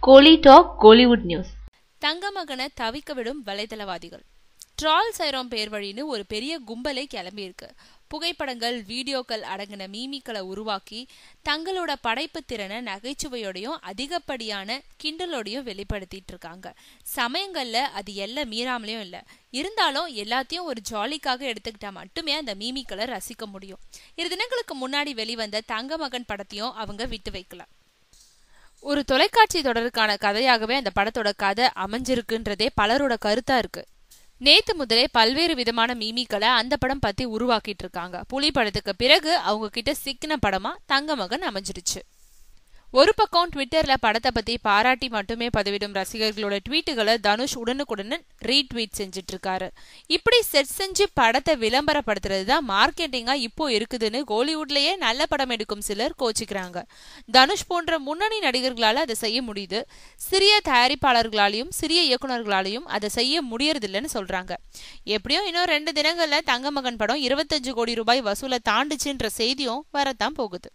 கோலி talk Kollywood news. தங்கமகனை தவிக்க விடும் வலைதளவாதிகள். Troll சைரோம் பேர் வழின்னு ஒரு பெரிய கும்பலே கிளம்பியிருக்கு. புகைப்படங்கள், வீடியோக்கள் அடங்கின மீமிக்களை உருவாக்கி தங்களோட படைப்பு திறனை நகைச்சுவையோடையும் அதிகப்படியான கிண்டலோடையும் வெளிப்படுத்திட்டு இருக்காங்க. சமயங்கள்ல அது எல்லாம் மீறாமலையும் இல்லை. இருந்தாலும் எல்லாத்தையும் ஒரு ஜாலிக்காக எடுத்துக்கிட்டா மட்டுமே அந்த மீமிக்களை ரசிக்க முடியும். 2 தினங்களுக்கு முன்னாடி வெளிவந்த தங்கமகன் படத்தையும் அவங்க விட்டு வைக்கல. ஒரு தொலைக்காட்சி தொடருக்கான கதையாகவே அந்த படத்தோட கதை அமைஞ்சிருக்குன்றதே பலரோட கருத்தா இருக்கு. நேத்து முதலே பல்வேறு விதமான மீமிக்களை அந்த படம் பத்தி உருவாக்கிட்டு இருக்காங்க. புலி படத்துக்கு பிறகு அவங்க கிட்ட சிக்கின படமா தங்கமகன் அமைஞ்சிருச்சு. ஒரு பக்கம் ட்விட்டர்ல படத்தை பத்தி பாராட்டி மட்டுமே பதிவிடும் ரசிகர்களோட ட்வீட்டுகளை தனுஷ் உடனுக்குடன் ரீட்வீட் செஞ்சிட்டு இருக்காரு. இப்படி செட் செஞ்சு படத்தை விளம்பரப்படுத்துறது தான் மார்க்கெட்டிங்கா இப்போ இருக்குதுன்னு கோலிவுட்லயே நல்ல படம் எடுக்கும் சிலர் கோச்சிக்கிறாங்க. தனுஷ் போன்ற முன்னணி நடிகர்களால அதை செய்ய முடியுது, சிறிய தயாரிப்பாளர்களாலையும் சிறிய இயக்குநர்களாலையும் அதை செய்ய முடியறதில்லைன்னு சொல்றாங்க. எப்படியும் இன்னும் 2 தினங்கள்ல தங்கமகன் படம் 25 கோடி ரூபாய் வசூலை தாண்டுச்சுன்ற செய்தியும் வரத்தான் போகுது.